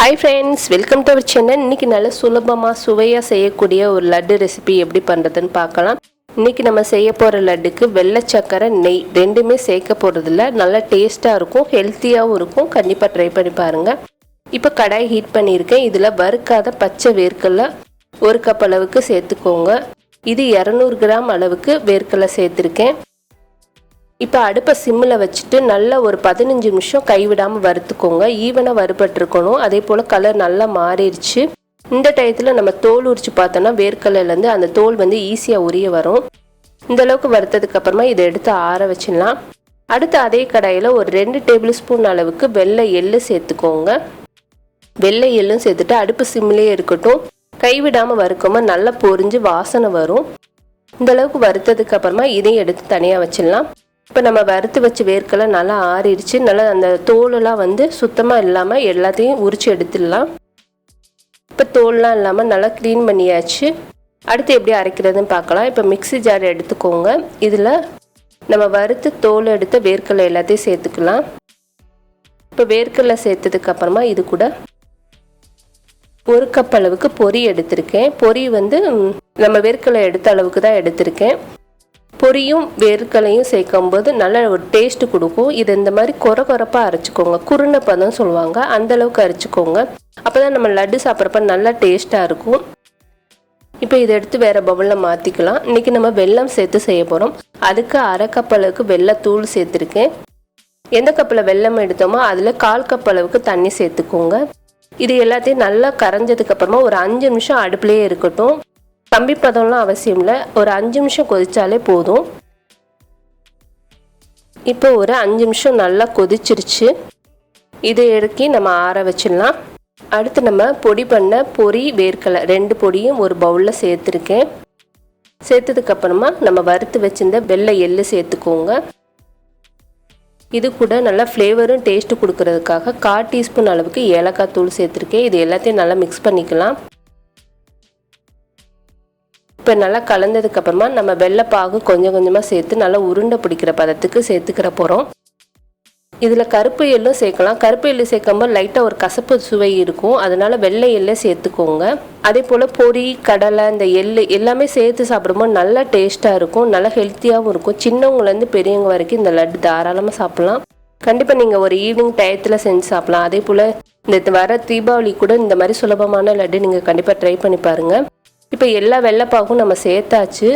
Hi friends, welcome to our channel. இன்னைக்கு நல்ல சுலபமா சுவையா செய்யக்கூடிய ஒரு லட்டு ரெசிபி எப்படி பண்றதுன்னு பார்க்கலாம். இன்னைக்கு நம்ம செய்ய போற லட்டுக்கு வெள்ளை சக்கரை நெய் ரெண்டுமே சேர்க்க போறதில்ல. நல்ல டேஸ்டா இருக்கும், ஹெல்த்தியாவும் இருக்கும். கண்டிப்பா ட்ரை பண்ணி பாருங்க. இப்போ கடாய் ஹீட் பண்ணியிருக்கேன். இதுல வறுக்காத பச்சை வேர்க்கடலை 1 கப் அளவுக்கு சேர்த்துக்கோங்க. இது 200 கிராம் அளவுக்கு வேர்க்கடலை சேர்த்திருக்கேன். இப்போ அடுப்பை சிம்மில் வச்சுட்டு நல்லா ஒரு 15 நிமிஷம் கைவிடாமல் வறுத்துக்கோங்க. ஈவனாக வறுபட்டுருக்கணும். அதே போல் கலர் நல்லா மாறிடுச்சு. இந்த டயத்தில் நம்ம தோல் உரிச்சு பார்த்தோன்னா வேர்க்கடலையிலேருந்து அந்த தோல் ஈஸியாக உரிய வரும். இந்த அளவுக்கு வறுத்ததுக்கு அப்புறமா இதை எடுத்து ஆற வச்சிடலாம். அடுத்து அதே கடாயில் ஒரு 2 டேபிள் ஸ்பூன் அளவுக்கு வெள்ளை எள்ளு சேர்த்துக்கோங்க. வெள்ளை எள்ளும் சேர்த்துட்டு அடுப்பு சிம்மிலே இருக்கட்டும். கைவிடாமல் வறுக்காமல் நல்லா பொரிஞ்சு வாசனை வரும். இந்த அளவுக்கு வறுத்ததுக்கு அப்புறமா இதையும் எடுத்து தனியாக வச்சிடலாம். இப்போ நம்ம வறுத்து வச்ச வேர்க்கடலை நல்லா ஆறிடுச்சு. நல்லா அந்த தோலெல்லாம் சுத்தமாக இல்லாமல் எல்லாத்தையும் உரித்து எடுத்துடலாம். இப்போ தோல்லாம் இல்லாமல் நல்லா க்ளீன் பண்ணியாச்சு. அடுத்து எப்படி அரைக்கிறதுன்னு பார்க்கலாம். இப்போ மிக்ஸி ஜார் எடுத்துக்கோங்க. இதில் நம்ம வறுத்து தோல் எடுத்த வேர்க்கடலை எல்லாத்தையும் சேர்த்துக்கலாம். இப்போ வேர்க்கடலை சேர்த்ததுக்கு அப்புறமா இது கூட 1 கப் அளவுக்கு பொரி எடுத்திருக்கேன். பொரி நம்ம வேர்க்கடலை எடுத்த அளவுக்கு தான் எடுத்திருக்கேன். பொரியும் வேர்க்கடலையும் சேர்க்கும்போது நல்ல ஒரு டேஸ்ட்டு கொடுக்கும். இது இந்த மாதிரி கொரப்பாக அரைச்சிக்கோங்க. குருணை பதம் சொல்லுவாங்க, அந்தளவுக்கு அரைச்சிக்கோங்க. அப்போ தான் நம்ம லட்டு சாப்பிட்றப்ப நல்லா டேஸ்ட்டாக இருக்கும். இப்போ இதை எடுத்து வேறு பவுலில் மாற்றிக்கலாம். இன்றைக்கி நம்ம வெல்லம் சேர்த்து செய்ய போகிறோம். அதுக்கு 1/2 கப் அளவுக்கு வெல்லத்தூள் சேர்த்துருக்கேன். எந்த கப்பில் வெல்லம் எடுத்தோமோ அதில் 1/4 கப் அளவுக்கு தண்ணி சேர்த்துக்கோங்க. இது எல்லாத்தையும் நல்லா கரைஞ்சதுக்கப்புறமா ஒரு 5 நிமிஷம் அடுப்புலேயே இருக்கட்டும். கம்பி பதம்லாம் அவசியம் இல்லை. ஒரு 5 நிமிஷம் கொதிச்சாலே போதும். இப்போ ஒரு 5 நிமிஷம் நல்லா கொதிச்சிருச்சு. இதை இறக்கி நம்ம ஆற வச்சிடலாம். அடுத்து நம்ம பொடி பண்ண பொரி வேர்க்கடலை 2 பொடியும் ஒரு பவுலில் சேர்த்துருக்கேன். சேர்த்ததுக்கப்புறமா நம்ம வறுத்து வச்சிருந்த வெள்ளை எள்ளு சேர்த்துக்கோங்க. இது கூட நல்லா ஃப்ளேவரும் டேஸ்ட்டு கொடுக்கறதுக்காக 1/4 டீஸ்பூன் அளவுக்கு ஏலக்காய் தூள் சேர்த்துருக்கேன். இது எல்லாத்தையும் நல்லா மிக்ஸ் பண்ணிக்கலாம். இப்போ நல்லா கலந்ததுக்கப்புறமா நம்ம வெள்ளைப்பாகு கொஞ்சம் கொஞ்சமாக சேர்த்து நல்லா உருண்டை பிடிக்கிற பதத்துக்கு சேர்த்துக்கிற போகிறோம். இதில் கருப்பு எள்ளும் சேர்க்கலாம். கருப்பு எள்ளு சேர்க்கும்போது லைட்டாக ஒரு கசப்பு சுவை இருக்கும். அதனால் வெள்ளை எள்ளை சேர்த்துக்கோங்க. அதே போல் பொரி கடலை இந்த எள்ளு எல்லாமே சேர்த்து சாப்பிடும்போது நல்லா டேஸ்ட்டாக இருக்கும். நல்லா ஹெல்த்தியாகவும் இருக்கும். சின்னவங்கலேருந்து பெரியவங்க வரைக்கும் இந்த லட்டு தாராளமாக சாப்பிட்லாம். கண்டிப்பாக நீங்கள் ஒரு ஈவினிங் டயத்தில் செஞ்சு சாப்பிட்லாம். அதே போல் இந்த வர தீபாவளி கூட இந்த மாதிரி சுலபமான லட்டு நீங்கள் கண்டிப்பாக ட்ரை பண்ணி பாருங்கள். இப்போ எல்லா வெள்ளைப்பாகும் நம்ம சேர்த்தாச்சு.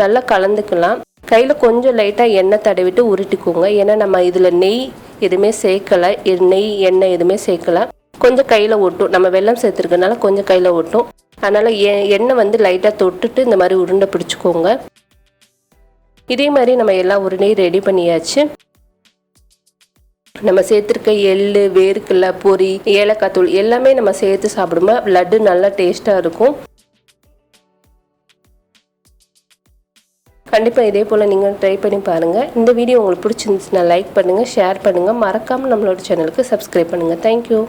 நல்லா கலந்துக்கலாம். கையில் கொஞ்சம் லைட்டாக எண்ணெய் தடவிட்டு உருட்டிக்கோங்க. ஏன்னா நம்ம இதில் நெய் எதுவுமே சேர்க்கலை, நெய் எண்ணெய் எதுவுமே சேர்க்கலை. கொஞ்சம் கையில் ஒட்டும். நம்ம வெல்லம் சேர்த்துருக்கனால கொஞ்சம் கையில் ஒட்டும். அதனால் எண்ணெய் லைட்டாக தொட்டுட்டு இந்த மாதிரி உருண்டை பிடிச்சிக்கோங்க. இதே மாதிரி நம்ம எல்லா உருண்டையும் ரெடி பண்ணியாச்சு. நம்ம சேர்த்துருக்க எள்ளு வேர்க்கடலை பொரி ஏலக்காய் தூள் எல்லாமே நம்ம சேர்த்து சாப்பிடும்போது லட்டு நல்லா டேஸ்ட்டாக இருக்கும். கண்டிப்பாக இதே போல் நீங்கள் ட்ரை பண்ணி பாருங்கள். இந்த வீடியோ உங்களுக்கு பிடிச்சிருந்துச்சுன்னா லைக் பண்ணுங்கள், ஷேர் பண்ணுங்கள். மறக்காமல் நம்மளோட சேனலுக்கு சப்ஸ்கிரைப் பண்ணுங்கள். தேங்க்யூ.